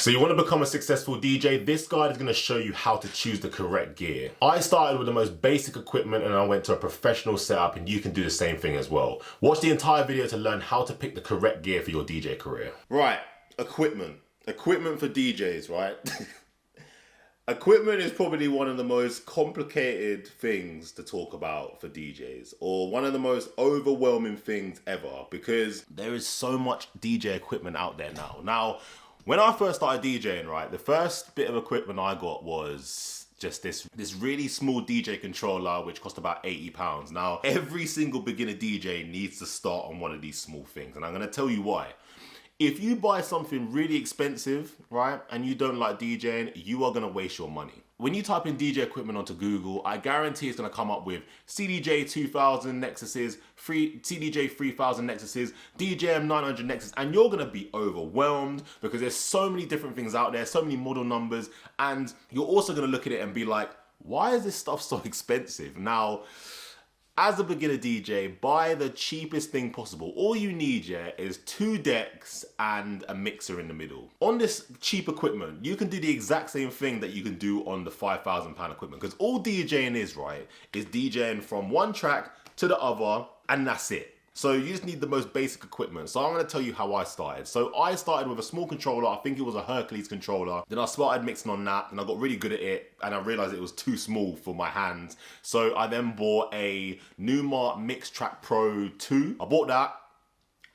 So you want to become a successful DJ? This guide is going to show you how to choose the correct gear. I started with the most basic equipment and I went to a professional setup, and you can do the same thing as well. Watch the entire video to learn how to pick the correct gear for your DJ career. Right, equipment. Equipment for DJs, right? Equipment is probably one of the most complicated things to talk about for DJs, or one of the most overwhelming things ever, because there is so much DJ equipment out there now. Now, when I first started DJing, right, the first bit of equipment I got was just this really small DJ controller, which cost about £80. Now, every single beginner DJ needs to start on one of these small things, and I'm gonna tell you why. If you buy something really expensive, right, and you don't like DJing, you are gonna waste your money. When you type in DJ equipment onto Google, I guarantee it's gonna come up with CDJ 2000 Nexuses, CDJ 3000 Nexuses, DJM 900 Nexus, and you're gonna be overwhelmed because there's so many different things out there, so many model numbers, and you're also gonna look at it and be like, why is this stuff so expensive? Now, as a beginner DJ, buy the cheapest thing possible. All you need, yeah, is 2 decks and a mixer in the middle. On this cheap equipment, you can do the exact same thing that you can do on the £5,000 equipment, because all DJing is, right, is DJing from one track to the other, and that's it. So you just need the most basic equipment. So I'm gonna tell you how I started. So I started with a small controller, I think it was a Hercules controller. Then I started mixing on that, and I got really good at it, and I realized it was too small for my hands. So I then bought a Numa Mixtrack Pro 2. I bought that,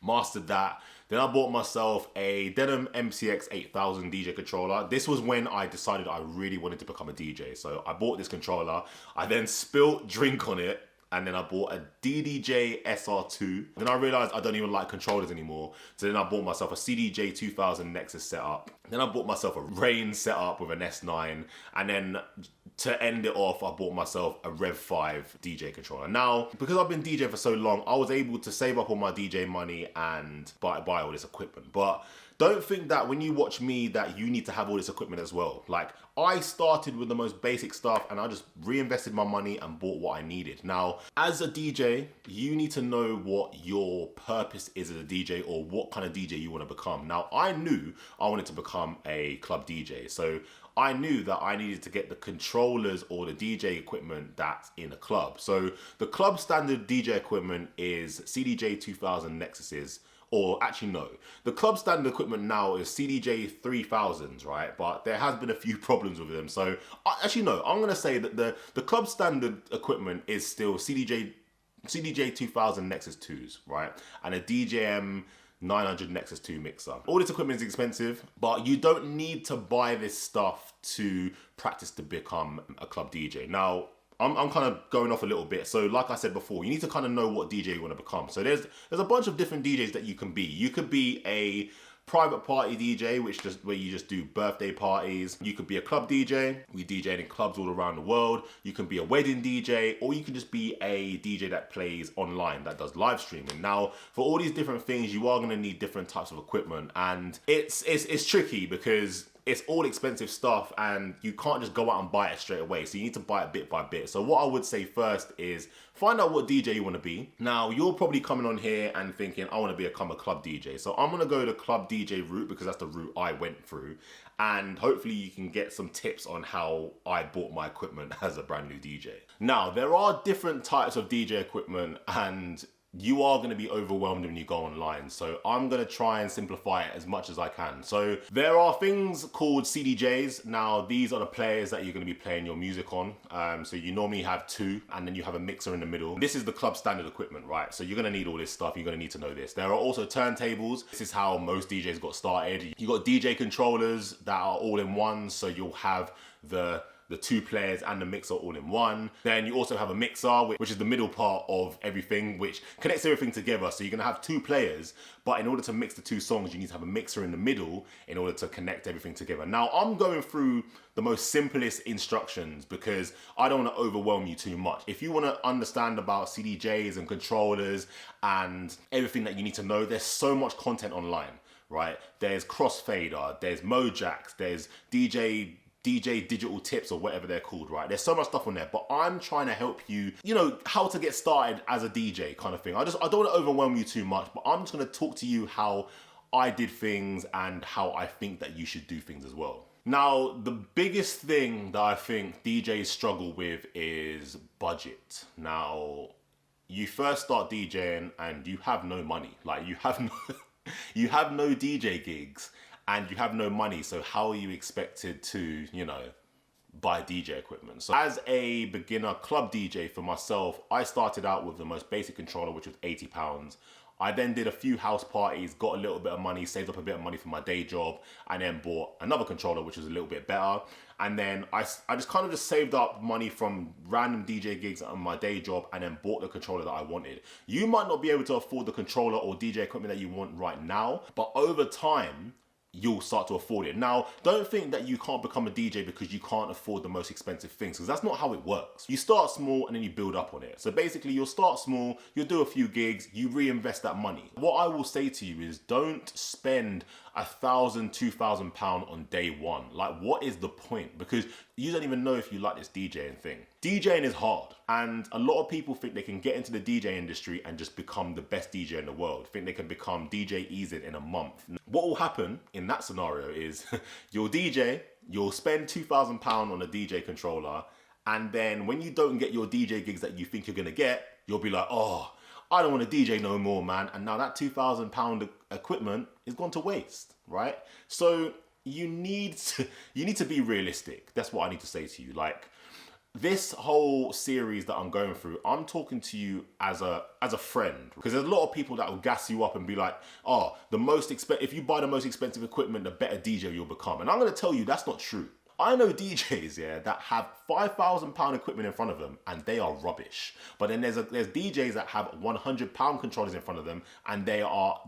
mastered that. Then I bought myself a Denim MCX 8000 DJ controller. This was when I decided I really wanted to become a DJ. So I bought this controller. I then spilt drink on it, and then I bought a DDJ SR2. Then I realized I don't even like controllers anymore. So then I bought myself a CDJ 2000 Nexus setup. Then I bought myself a Rain setup with an S9. And then to end it off, I bought myself a Rev 5 DJ controller. Now, because I've been DJing for so long, I was able to save up all my DJ money and buy all this equipment. But don't think that when you watch me that you need to have all this equipment as well. Like, I started with the most basic stuff and I just reinvested my money and bought what I needed. Now, as a DJ, you need to know what your purpose is as a DJ, or what kind of DJ you want to become. Now, I knew I wanted to become a club DJ. So I knew that I needed to get the controllers or the DJ equipment that's in a club. So the club standard DJ equipment is CDJ 2000 Nexuses. Or actually no, the club standard equipment now is CDJ 3000s, right? But there has been a few problems with them. So actually no, I'm gonna say that the club standard equipment is still CDJ 2000 Nexus 2s, right? And a DJM 900 Nexus 2 mixer. All this equipment is expensive, but you don't need to buy this stuff to practice to become a club DJ. Now, I'm kind of going off a little bit. So like I said before, you need to kind of know what DJ you want to become. So there's a bunch of different DJs that you can be. You could be a private party DJ, where you just do birthday parties. You could be a club DJ. We DJ in clubs all around the world. You can be a wedding DJ, or you can just be a DJ that plays online, that does live streaming. Now, for all these different things, you are going to need different types of equipment, and it's tricky because it's all expensive stuff and you can't just go out and buy it straight away. So you need to buy it bit by bit. So what I would say first is find out what DJ you want to be. Now, you're probably coming on here and thinking, I want to become a club DJ. So I'm going to go the club DJ route because that's the route I went through. And hopefully you can get some tips on how I bought my equipment as a brand new DJ. Now, there are different types of DJ equipment, and you are going to be overwhelmed when you go online. So I'm going to try and simplify it as much as I can. So there are things called CDJs. Now, these are the players that you're going to be playing your music on. So you normally have 2, and then you have a mixer in the middle. This is the club standard equipment, right? So you're going to need all this stuff. You're going to need to know this. There are also turntables. This is how most DJs got started. You got DJ controllers that are all in one. So you'll have the 2 players and the mixer all in one. Then you also have a mixer, which is the middle part of everything, which connects everything together. So you're gonna have 2 players, but in order to mix the 2 songs, you need to have a mixer in the middle in order to connect everything together. Now, I'm going through the most simplest instructions because I don't wanna overwhelm you too much. If you wanna understand about CDJs and controllers and everything that you need to know, there's so much content online, right? There's Crossfader, there's Mojacks, there's DJ digital tips, or whatever they're called, right? There's so much stuff on there, but I'm trying to help you, how to get started as a DJ kind of thing. I don't want to overwhelm you too much, but I'm just going to talk to you how I did things and how I think that you should do things as well. Now, the biggest thing that I think DJs struggle with is budget. Now, you first start DJing and you have no money. Like, you have no, you have no DJ gigs and you have no money. So how are you expected to, you know, buy DJ equipment? So as a beginner club DJ for myself, I started out with the most basic controller, which was £80. I then did a few house parties, got a little bit of money, saved up a bit of money for my day job, and then bought another controller, which was a little bit better. And then I just kind of just saved up money from random DJ gigs on my day job and then bought the controller that I wanted. You might not be able to afford the controller or DJ equipment that you want right now, but over time, you'll start to afford it. Now, don't think that you can't become a DJ because you can't afford the most expensive things, because that's not how it works. You start small and then you build up on it. So basically, you'll start small, you'll do a few gigs, you reinvest that money. What I will say to you is don't spend £1,000, £2,000 on day one. Like, what is the point? Because you don't even know if you like this DJing thing. DJing is hard, and a lot of people think they can get into the DJ industry and just become the best DJ in the world. Think they can become DJ Easy in a month. What will happen in that scenario is you'll DJ, you'll spend £2,000 on a DJ controller, and then when you don't get your DJ gigs that you think you're gonna get, you'll be like, oh, I don't want to DJ no more, man. And now that £2,000 equipment is gone to waste, right? So you need to be realistic. That's what I need to say to you. Like, this whole series that I'm going through, I'm talking to you as a friend, because there's a lot of people that will gas you up and be like, oh, if you buy the most expensive equipment, the better DJ you'll become. And I'm going to tell you that's not true. I know DJs, yeah, that have £5,000 equipment in front of them and they are rubbish. But then there's DJs that have £100 controllers in front of them and they are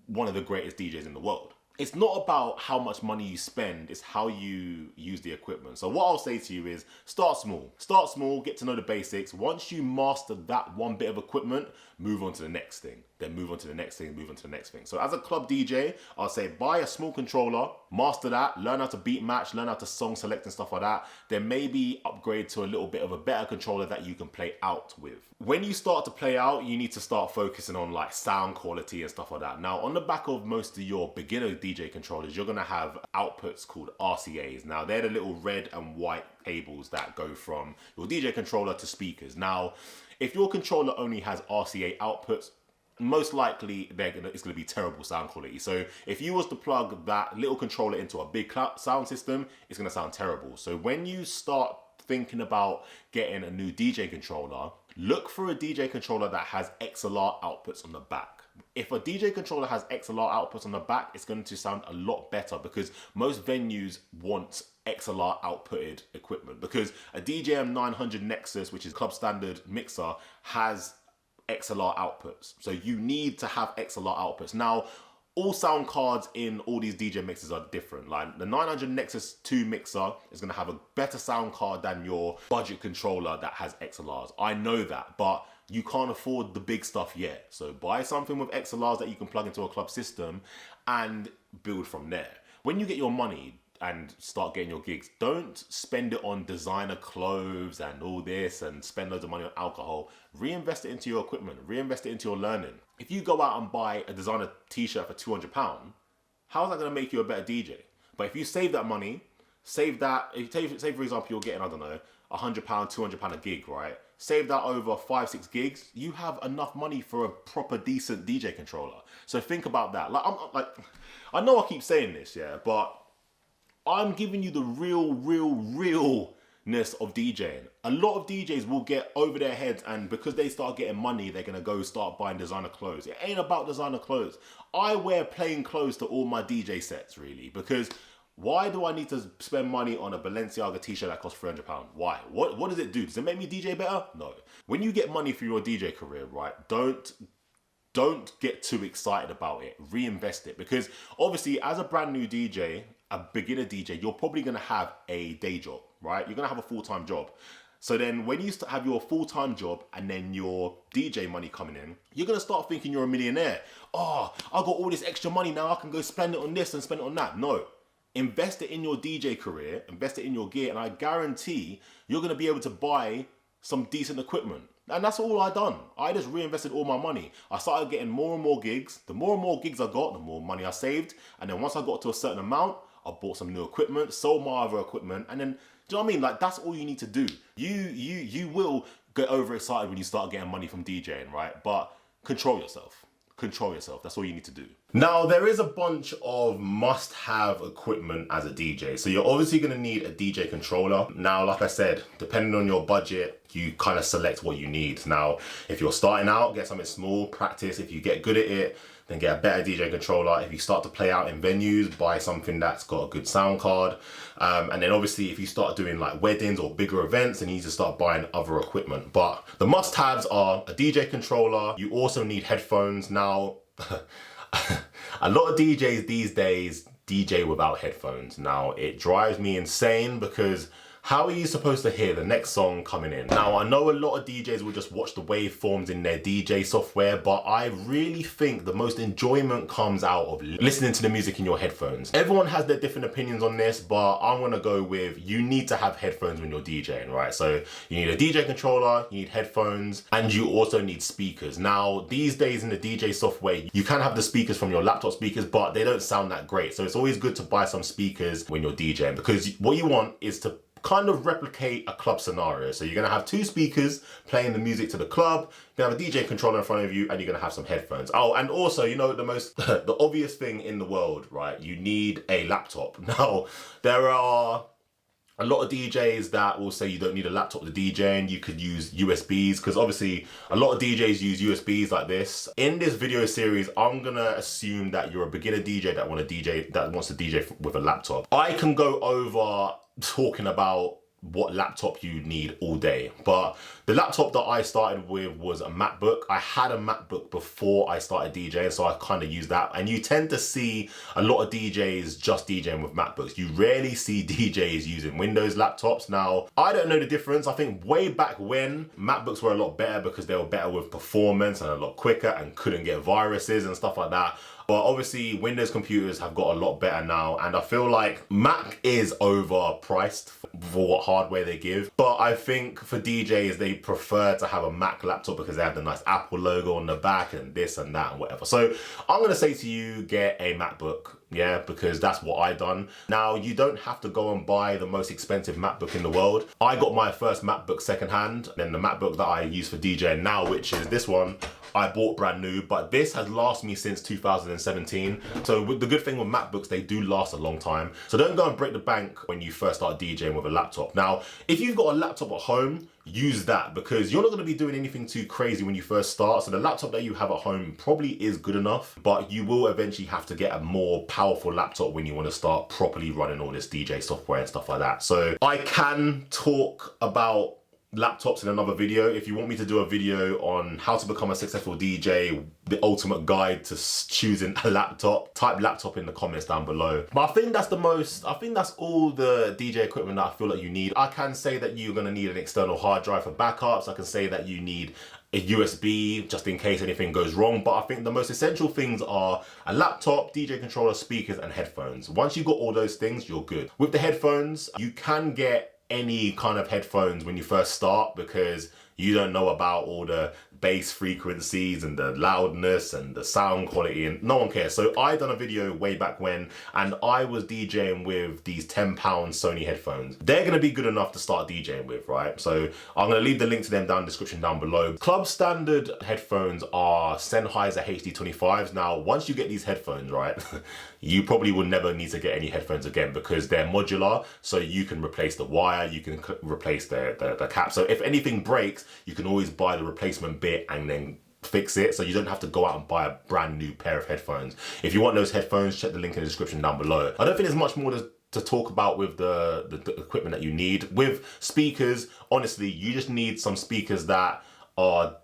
one of the greatest DJs in the world. It's not about how much money you spend, it's how you use the equipment. So what I'll say to you is start small. Start small, get to know the basics. Once you master that one bit of equipment, move on to the next thing. Then move on to the next thing, move on to the next thing. So as a club DJ, I'll say buy a small controller, master that, learn how to beat match, learn how to song select and stuff like that. Then maybe upgrade to a little bit of a better controller that you can play out with. When you start to play out, you need to start focusing on like sound quality and stuff like that. Now, on the back of most of your beginner DJ controllers, you're gonna have outputs called RCAs. Now, they're the little red and white cables that go from your DJ controller to speakers. Now, if your controller only has RCA outputs, most likely it's going to be terrible sound quality. So if you was to plug that little controller into a big sound system, it's going to sound terrible. So when you start thinking about getting a new DJ controller, look for a DJ controller that has XLR outputs on the back. If a DJ controller has XLR outputs on the back, it's going to sound a lot better because most venues want XLR outputted equipment, because a DJM 900 Nexus, which is club standard mixer, has XLR outputs. So you need to have XLR outputs. Now, all sound cards in all these DJ mixers are different. Like the 900 Nexus 2 mixer is going to have a better sound card than your budget controller that has XLRs. I know that, but you can't afford the big stuff yet. So buy something with XLRs that you can plug into a club system and build from there. When you get your money and start getting your gigs, don't spend it on designer clothes and all this and spend loads of money on alcohol. Reinvest it into your equipment, reinvest it into your learning. If you go out and buy a designer t-shirt for £200, how is that gonna make you a better DJ? But if you save that money, say for example, you're getting, I don't know, £100, £200 a gig, right? Save that over 5-6 gigs, you have enough money for a proper decent DJ controller. So think about that. I know I keep saying this, yeah, but I'm giving you the realness of DJing. A lot of DJs will get over their heads, and because they start getting money, they're gonna go start buying designer clothes. It ain't about designer clothes. I wear plain clothes to all my DJ sets, really, because why do I need to spend money on a Balenciaga t-shirt that costs £300? Why? What does it do? Does it make me DJ better? No. When you get money for your DJ career, right, don't get too excited about it. Reinvest it, because obviously as a brand new DJ, a beginner DJ, you're probably gonna have a day job, right? You're gonna have a full-time job. So then when you have your full-time job and then your DJ money coming in, you're gonna start thinking you're a millionaire. Oh, I've got all this extra money now, I can go spend it on this and spend it on that. No. Invest it in your DJ career, invest it in your gear, and I guarantee you're gonna be able to buy some decent equipment. And that's all I done. I just reinvested all my money. I started getting more and more gigs. The more and more gigs I got, the more money I saved. And then once I got to a certain amount, I bought some new equipment, sold my other equipment, and then, do you know what I mean? Like, that's all you need to do. You will get overexcited when you start getting money from DJing, right? But control yourself. Control yourself. That's all you need to do. Now, there is a bunch of must-have equipment as a DJ. So you're obviously going to need a DJ controller. Now, like I said, depending on your budget, you kind of select what you need. Now, if you're starting out, get something small, practice. If you get good at it, then get a better DJ controller. If you start to play out in venues, buy something that's got a good sound card. And then obviously if you start doing like weddings or bigger events, then you need to start buying other equipment. But the must-haves are a DJ controller. You also need headphones. Now, a lot of DJs these days DJ without headphones. Now, it drives me insane because how are you supposed to hear the next song coming in? Now, I know a lot of DJs will just watch the waveforms in their DJ software, but I really think the most enjoyment comes out of listening to the music in your headphones. Everyone has their different opinions on this, but I'm gonna go with you need to have headphones when you're DJing, right? So you need a DJ controller, you need headphones, and you also need speakers. Now, these days in the DJ software, you can have the speakers from your laptop speakers, but they don't sound that great. So it's always good to buy some speakers when you're DJing, because what you want is to kind of replicate a club scenario. So you're gonna have two speakers playing the music to the club, you're gonna have a DJ controller in front of you, and you're gonna have some headphones. Oh, and also, you know, the most, the obvious thing in the world, right? You need a laptop. Now, there are a lot of DJs that will say you don't need a laptop to DJ and you could use USBs, because obviously a lot of DJs use USBs like this. In this video series, I'm gonna assume that you're a beginner DJ that wants to DJ with a laptop. I can go over talking about what laptop you need all day, but the laptop that I started with was a MacBook. I had a MacBook before I started DJing, so I kind of used that. And you tend to see a lot of DJs just DJing with MacBooks. You rarely see DJs using Windows laptops. Now, I don't know the difference. I think way back when, MacBooks were a lot better because they were better with performance and a lot quicker and couldn't get viruses and stuff like that. But obviously Windows computers have got a lot better now, and I feel like Mac is overpriced for what hardware they give. But I think for DJs, they prefer to have a Mac laptop because they have the nice Apple logo on the back and this and that and whatever. So I'm gonna say to you, get a MacBook. Yeah, because that's what I done. Now, you don't have to go and buy the most expensive MacBook in the world. I got my first MacBook secondhand, then the MacBook that I use for DJing now, which is this one, I bought brand new, but this has lasted me since 2017. So the good thing with MacBooks, they do last a long time. So don't go and break the bank when you first start DJing with a laptop. Now, if you've got a laptop at home, use that, because you're not going to be doing anything too crazy when you first start. So the laptop that you have at home probably is good enough, but you will eventually have to get a more powerful laptop when you want to start properly running all this DJ software and stuff like that. So I can talk about laptops in another video. If you want me to do a video on how to become a successful DJ, the ultimate guide to choosing a laptop, type laptop in the comments down below. But I think that's all the DJ equipment that I feel like you need. I can say that you're gonna need an external hard drive for backups. I can say that you need a USB just in case anything goes wrong. But I think the most essential things are a laptop, DJ controller, speakers, and headphones. Once you've got all those things, you're good. With the headphones, you can get any kind of headphones when you first start because you don't know about all the bass frequencies and the loudness and the sound quality, and no one cares. So I done a video way back when, and I was DJing with these £10 Sony headphones. They're gonna be good enough to start DJing with, right? So I'm gonna leave the link to them down in the description down below. Club standard headphones are Sennheiser HD25s. Now, once you get these headphones, right, you probably will never need to get any headphones again because they're modular, so you can replace the wire, you can replace the cap. So if anything breaks, you can always buy the replacement bit and then fix it, so you don't have to go out and buy a brand new pair of headphones. If you want those headphones, check the link in the description down below. I don't think there's much more to talk about with the equipment that you need. With speakers, honestly, you just need some speakers that are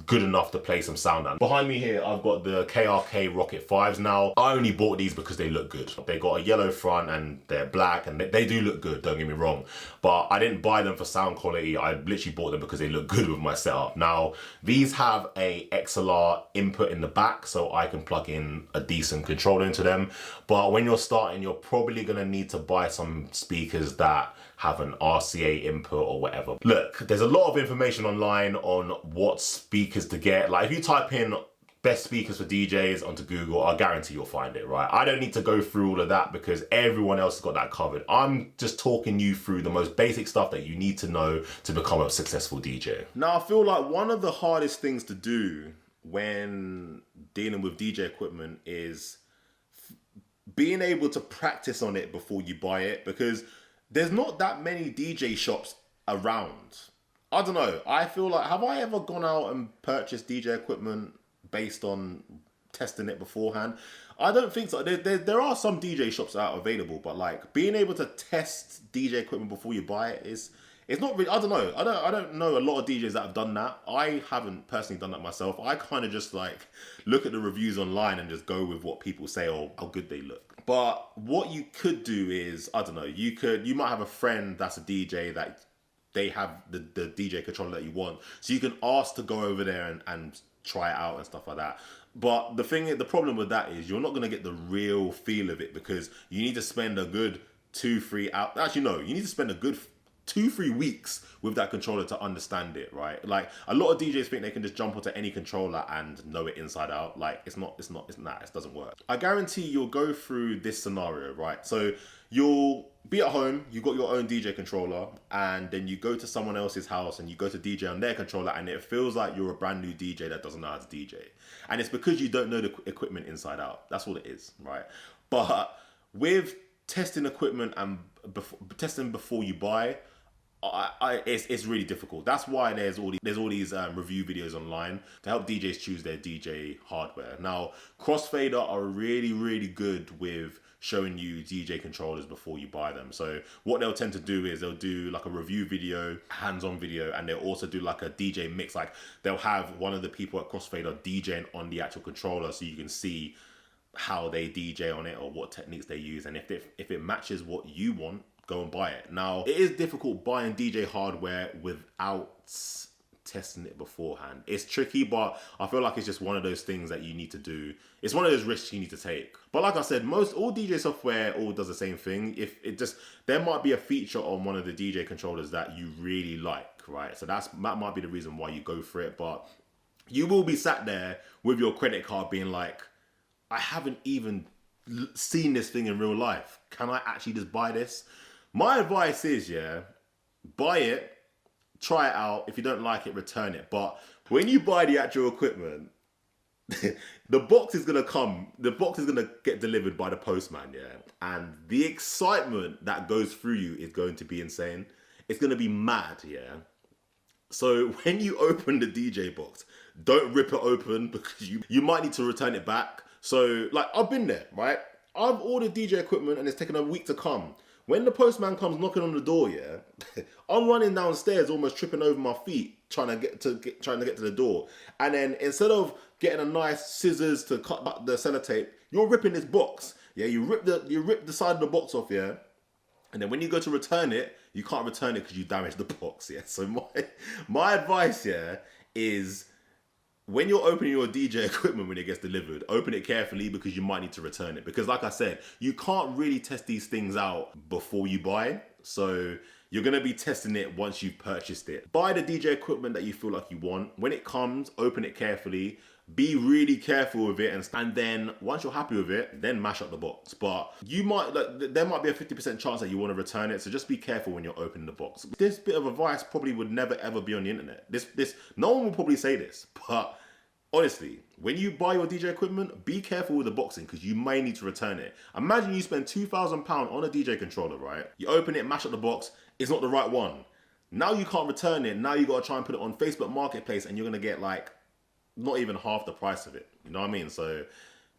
good enough to play some sound on. Behind me here, I've got the KRK Rocket 5s now. I only bought these because they look good. They got a yellow front and they're black and they do look good, don't get me wrong. But I didn't buy them for sound quality. I literally bought them because they look good with my setup. Now, these have a XLR input in the back so I can plug in a decent controller into them. But when you're starting, you're probably gonna need to buy some speakers that have an RCA input or whatever. Look, there's a lot of information online on what speakers to get. Like if you type in best speakers for DJs onto Google, I guarantee you'll find it, right? I don't need to go through all of that because everyone else has got that covered. I'm just talking you through the most basic stuff that you need to know to become a successful DJ. Now, I feel like one of the hardest things to do when dealing with DJ equipment is being able to practice on it before you buy it, because there's not that many DJ shops around. I don't know. I feel like, have I ever gone out and purchased DJ equipment based on testing it beforehand? I don't think so. There are some DJ shops out available, but like being able to test DJ equipment before you buy it it's not really, I don't know. I don't know a lot of DJs that have done that. I haven't personally done that myself. I kind of just like look at the reviews online and just go with what people say or how good they look. But what you could do is, I don't know, you might have a friend that's a DJ that they have the DJ controller that you want. So you can ask to go over there and try it out and stuff like that. But the problem with that is you're not going to get the real feel of it because you need to spend a good 2-3 hours. Actually, no, you need to spend a good 2-3 weeks with that controller to understand it, right? Like a lot of DJs think they can just jump onto any controller and know it inside out. Like it doesn't work. I guarantee you'll go through this scenario, right? So you'll be at home, you've got your own DJ controller, and then you go to someone else's house and you go to DJ on their controller, and it feels like you're a brand new DJ that doesn't know how to DJ. And it's because you don't know the equipment inside out. That's all it is, right? But with testing equipment and testing before you buy, it's really difficult. That's why there's all these review videos online to help DJs choose their DJ hardware. Now, Crossfader are really good with showing you DJ controllers before you buy them. So what they'll tend to do is they'll do like a review video, hands-on video, and they'll also do like a DJ mix. Like they'll have one of the people at Crossfader DJing on the actual controller so you can see how they DJ on it or what techniques they use. And if it matches what you want, go and buy it. Now, it is difficult buying DJ hardware without testing it beforehand. It's tricky, but I feel like it's just one of those things that you need to do. It's one of those risks you need to take. But like I said, all DJ software all does the same thing. There might be a feature on one of the DJ controllers that you really like, right? So that might be the reason why you go for it. But you will be sat there with your credit card being like, I haven't even seen this thing in real life. Can I actually just buy this? My advice is, buy it, try it out. If you don't like it, return it. But when you buy the actual equipment, the box is going to get delivered by the postman, and the excitement that goes through you is going to be insane. It's going to be mad, So when you open the DJ box, don't rip it open because you might need to return it back. So like I've been there, right? I've ordered DJ equipment and it's taken a week to come. When the postman comes knocking on the door, I'm running downstairs, almost tripping over my feet, trying to get to the door. And then instead of getting a nice scissors to cut the sellotape, you're ripping this box. You rip the side of the box off, and then when you go to return it, you can't return it because you damaged the box, So my advice, is when you're opening your DJ equipment when it gets delivered, open it carefully because you might need to return it. Because like I said, you can't really test these things out before you buy. So you're going to be testing it once you've purchased it. Buy the DJ equipment that you feel like you want. When it comes, open it carefully. Be really careful with it. And then once you're happy with it, then mash up the box. But there might be a 50% chance that you want to return it. So just be careful when you're opening the box. This bit of advice probably would never ever be on the internet. No one will probably say this, but honestly, when you buy your DJ equipment, be careful with the boxing because you may need to return it. Imagine you spend £2,000 on a DJ controller, right? You open it, mash up the box, it's not the right one. Now you can't return it. Now you got to try and put it on Facebook Marketplace and you're going to get like not even half the price of it. You know what I mean? So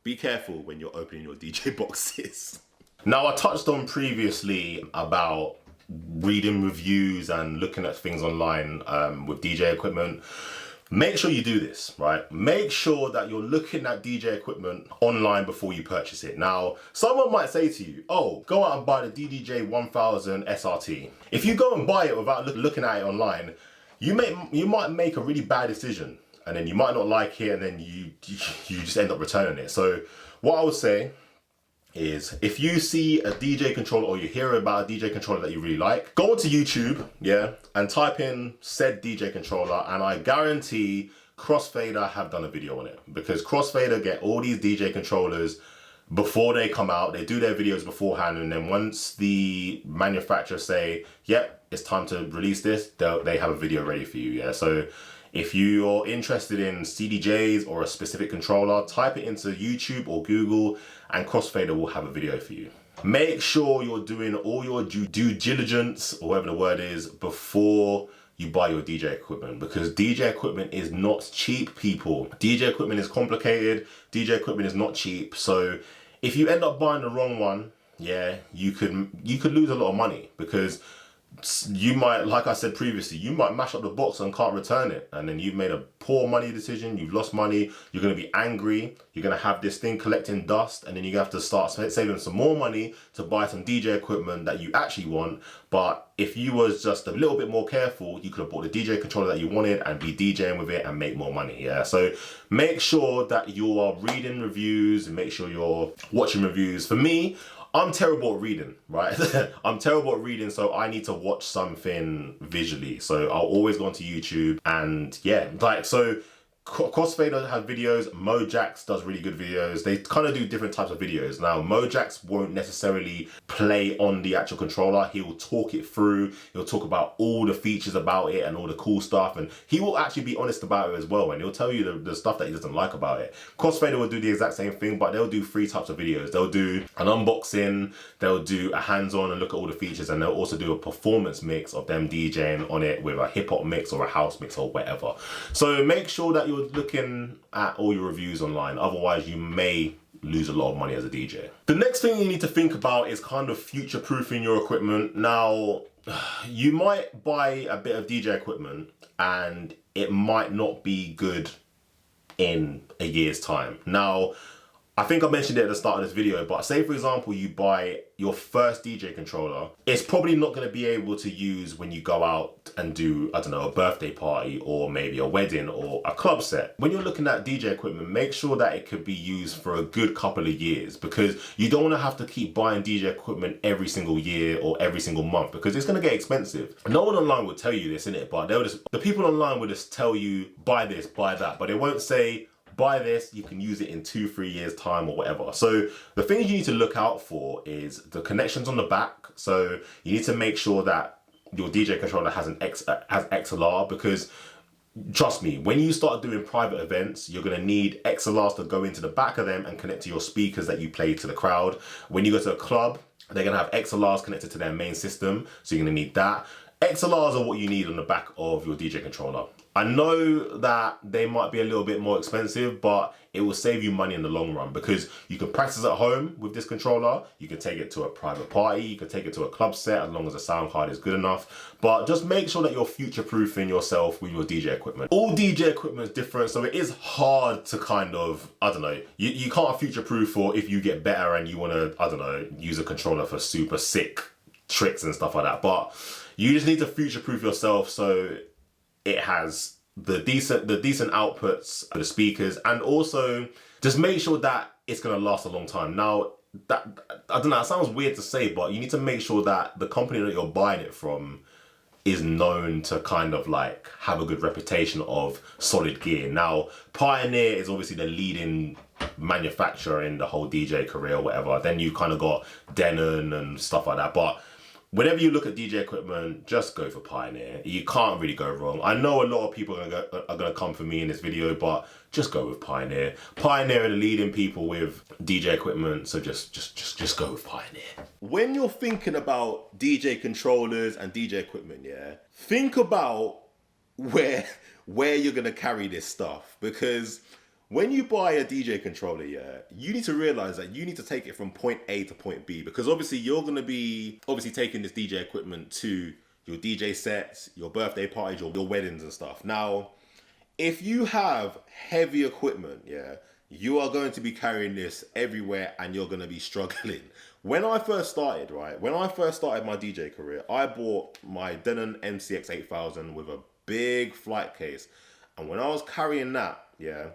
be careful when you're opening your DJ boxes. Now, I touched on previously about reading reviews and looking at things online with DJ equipment. Make sure you do this, right? Make sure that you're looking at DJ equipment online before you purchase it. Now, someone might say to you, oh, go out and buy the DDJ 1000 SRT. If you go and buy it without looking at it online, you might make a really bad decision, and then you might not like it, and then you just end up returning it. So what I would say is, if you see a DJ controller or you hear about a DJ controller that you really like, go onto YouTube, yeah, and type in said DJ controller, and I guarantee Crossfader have done a video on it, because Crossfader get all these DJ controllers before they come out. They do their videos beforehand, and then once the manufacturers say, yep, it's time to release this, they have a video ready for you, yeah. So if you're interested in CDJs or a specific controller, type it into YouTube or Google, and Crossfader will have a video for you. Make sure you're doing all your due diligence, or whatever the word is, before you buy your DJ equipment, because DJ equipment is not cheap, people. DJ equipment is complicated. DJ equipment is not cheap. So if you end up buying the wrong one, yeah, you could lose a lot of money, because you might, like I said previously, you might mash up the box and can't return it, and then you've made a poor money decision, you've lost money, you're going to be angry, you're going to have this thing collecting dust, and then you have to start saving some more money to buy some DJ equipment that you actually want. But if you was just a little bit more careful, you could have bought the DJ controller that you wanted and be DJing with it and make more money, yeah? So make sure that you are reading reviews and make sure you're watching reviews. For me, I'm terrible at reading, right? I'm terrible at reading, so I need to watch something visually. So I'll always go onto YouTube, and yeah, like, so Crossfader have videos, Mojax does really good videos. They kind of do different types of videos. Now, Mojax won't necessarily play on the actual controller. He will talk it through. He'll talk about all the features about it and all the cool stuff. And he will actually be honest about it as well. And he'll tell you the stuff that he doesn't like about it. Crossfader will do the exact same thing, but they'll do 3 types of videos. They'll do an unboxing, they'll do a hands-on and look at all the features, and they'll also do a performance mix of them DJing on it with a hip-hop mix or a house mix or whatever. So make sure that you're looking at all your reviews online, otherwise you may lose a lot of money as a DJ. The next thing you need to think about is kind of future-proofing your equipment. Now, you might buy a bit of DJ equipment and it might not be good in a year's time. Now, I think I mentioned it at the start of this video, but say for example you buy your first DJ controller, it's probably not going to be able to use when you go out and do, I don't know, a birthday party or maybe a wedding or a club set. When you're looking at DJ equipment, make sure that it could be used for a good couple of years, because you don't want to have to keep buying DJ equipment every single year or every single month, because it's going to get expensive. No one online will tell you this, innit? But the people online will just tell you, buy this, buy that, but they won't say, buy this, you can use it in 2-3 years time or whatever. So the things you need to look out for is the connections on the back. So you need to make sure that your DJ controller has XLR, because trust me, when you start doing private events, you're gonna need XLRs to go into the back of them and connect to your speakers that you play to the crowd. When you go to a club, they're gonna have XLRs connected to their main system, so you're gonna need that. XLRs are what you need on the back of your DJ controller. I know that they might be a little bit more expensive, but it will save you money in the long run, because you can practice at home with this controller, you can take it to a private party, you can take it to a club set as long as the sound card is good enough. But just make sure that you're future-proofing yourself with your DJ equipment. All DJ equipment is different, so it is hard to kind of, I don't know, you can't future-proof for if you get better and you want to, I don't know, use a controller for super sick tricks and stuff like that. But you just need to future-proof yourself so it has the decent outputs, the speakers, and also just make sure that it's gonna last a long time. Now, that, I don't know, it sounds weird to say, but you need to make sure that the company that you're buying it from is known to kind of like have a good reputation of solid gear. Now, Pioneer is obviously the leading manufacturer in the whole DJ career or whatever. Then you kind of got Denon and stuff like that. But whenever you look at DJ equipment, just go for Pioneer. You can't really go wrong. I know a lot of people are gonna come for me in this video, but just go with Pioneer. Pioneer are the leading people with DJ equipment, so just go with Pioneer. When you're thinking about DJ controllers and DJ equipment, yeah, think about where you're gonna carry this stuff, because when you buy a DJ controller, yeah, you need to realize that you need to take it from point A to point B, because obviously you're going to be taking this DJ equipment to your DJ sets, your birthday parties, your weddings and stuff. Now, If you have heavy equipment, yeah, you are going to be carrying this everywhere and you're going to be struggling. When I first started, right, when I first started my DJ career, I bought my Denon MCX 8000 with a big flight case. And when I was carrying that, yeah,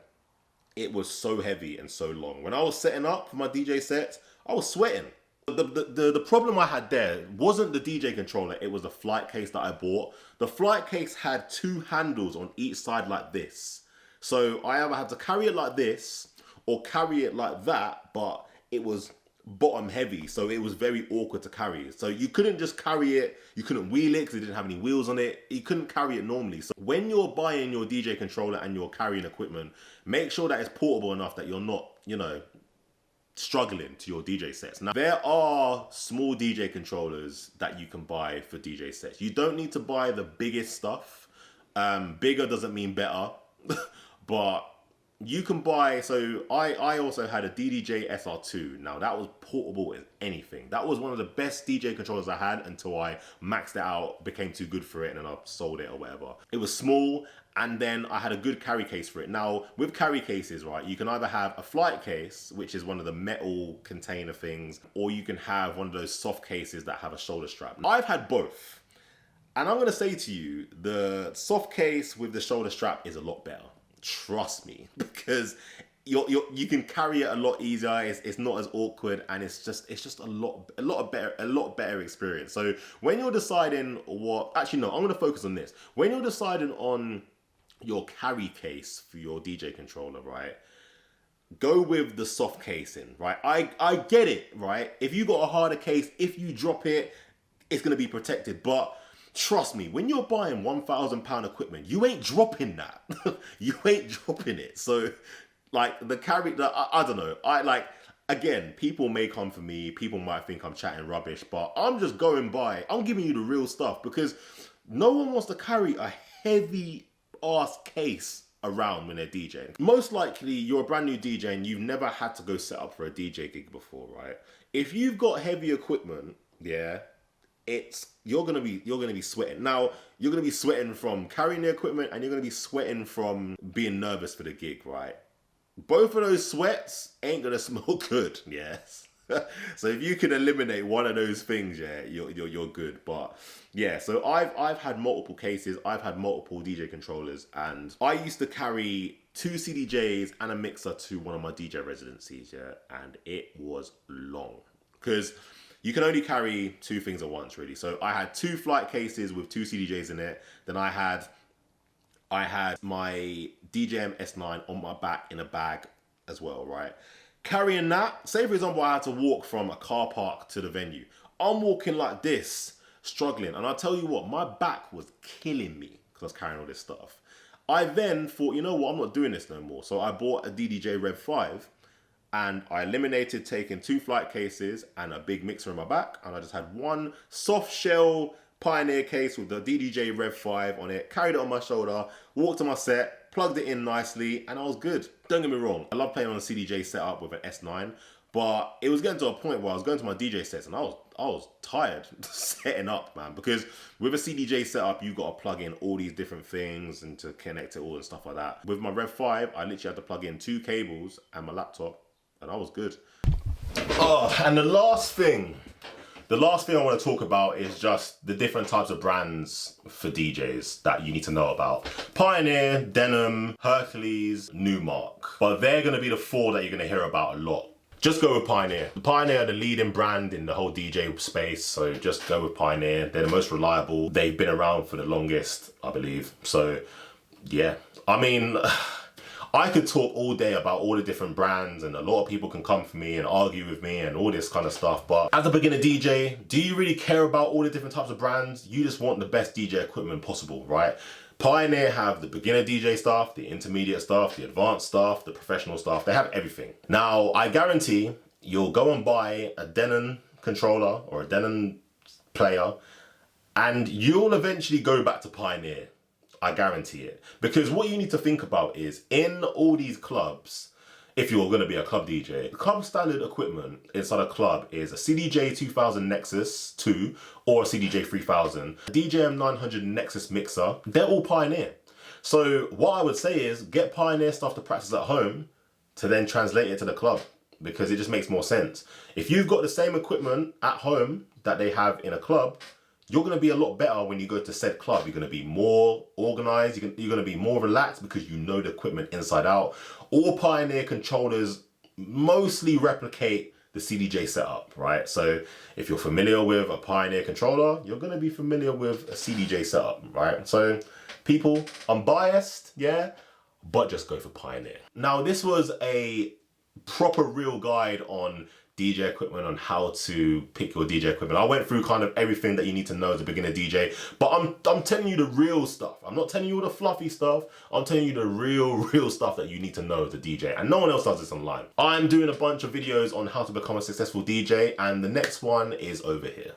it was so heavy and so long. When I was setting up for my DJ sets, I was sweating. The problem I had there wasn't the DJ controller, it was the flight case that I bought. The flight case had two handles on each side like this. So I either had to carry it like this or carry it like that, but it was bottom heavy, so it was very awkward to carry. So you couldn't just carry it, you couldn't wheel it because it didn't have any wheels on it. You couldn't carry it normally. So when you're buying your DJ controller and you're carrying equipment, make sure that it's portable enough that you're not, you know, struggling to your DJ sets. Now, there are small DJ controllers that you can buy for DJ sets. You don't need to buy the biggest stuff. Bigger doesn't mean better, but you can buy, so I also had a DDJ SR2. Now that was portable as anything. That was one of the best DJ controllers I had until I maxed it out, became too good for it, and then I sold it or whatever. It was small, and then I had a good carry case for it. Now with carry cases, right, you can either have a flight case, which is one of the metal container things, or you can have one of those soft cases that have a shoulder strap. I've had both. And I'm gonna say to you, the soft case with the shoulder strap is a lot better. Trust me, because you can carry it a lot easier. It's not as awkward, and it's just a lot better experience. So when you're deciding what, actually no, I'm gonna focus on this. When you're deciding on your carry case for your DJ controller, right? Go with the soft casing, right? I get it, right? If you got a harder case, if you drop it, it's gonna be protected, but trust me, when you're buying £1,000 equipment, you ain't dropping that. You ain't dropping it. So, like, the carry, I don't know. Again, people may come for me. People might think I'm chatting rubbish, but I'm just going by. I'm giving you the real stuff because no one wants to carry a heavy ass case around when they're DJing. Most likely, you're a brand new DJ and you've never had to go set up for a DJ gig before, right? If you've got heavy equipment, yeah, you're gonna be sweating. Now you're gonna be sweating from carrying the equipment, and you're gonna be sweating from being nervous for the gig, right? Both of those sweats ain't gonna smell good, yes. So if you can eliminate one of those things, yeah, you're good. But yeah, so I've had multiple cases, I've had multiple DJ controllers, and I used to carry 2 CDJs and a mixer to one of my DJ residencies, yeah, and it was long because you can only carry 2 things at once, really. So I had 2 flight cases with 2 CDJs in it. Then I had my DJM S9 on my back in a bag as well, right? Carrying that, say for example, I had to walk from a car park to the venue. I'm walking like this, struggling. And I'll tell you what, my back was killing me because I was carrying all this stuff. I then thought, you know what, I'm not doing this no more. So I bought a DDJ Rev 5. And I eliminated taking 2 flight cases and a big mixer in my back. And I just had one soft shell Pioneer case with the DDJ Rev 5 on it. Carried it on my shoulder, walked to my set, plugged it in nicely, and I was good. Don't get me wrong, I love playing on a CDJ setup with an S9. But it was getting to a point where I was going to my DJ sets and I was tired setting up, man. Because with a CDJ setup, you've got to plug in all these different things and to connect it all and stuff like that. With my Rev 5, I literally had to plug in 2 cables and my laptop, and I was good. Oh, and the last thing I want to talk about is just the different types of brands for DJs that you need to know about. Pioneer, Denim, Hercules, Newmark. But they're going to be the 4 that you're going to hear about a lot. Just go with Pioneer. Pioneer are the leading brand in the whole DJ space, so just go with Pioneer. They're the most reliable. They've been around for the longest, I believe. So, yeah. I mean, I could talk all day about all the different brands, and a lot of people can come for me and argue with me and all this kind of stuff. But as a beginner DJ, do you really care about all the different types of brands? You just want the best DJ equipment possible, right? Pioneer have the beginner DJ stuff, the intermediate stuff, the advanced stuff, the professional stuff. They have everything. Now, I guarantee you'll go and buy a Denon controller or a Denon player, and you'll eventually go back to Pioneer. I guarantee it. Because what you need to think about is, in all these clubs, if you're going to be a club DJ, the club standard equipment inside a club is a CDJ 2000 Nexus 2 or a CDJ 3000, a DJM 900 Nexus mixer. They're all Pioneer. So what I would say is get Pioneer stuff to practice at home to then translate it to the club, because it just makes more sense. If you've got the same equipment at home that they have in a club, you're going to be a lot better when you go to said club. You're going to be more organized. You're going to be more relaxed because you know the equipment inside out. All Pioneer controllers mostly replicate the CDJ setup, right? So if you're familiar with a Pioneer controller, you're going to be familiar with a CDJ setup, right? So people, I'm biased, yeah, but just go for Pioneer. Now, this was a proper real guide on DJ equipment, on how to pick your DJ equipment. I went through kind of everything that you need to know as a beginner DJ, but I'm telling you the real stuff. I'm not telling you all the fluffy stuff. I'm telling you the real stuff that you need to know as a DJ, and no one else does this online. I'm doing a bunch of videos on how to become a successful DJ, and the next one is over here.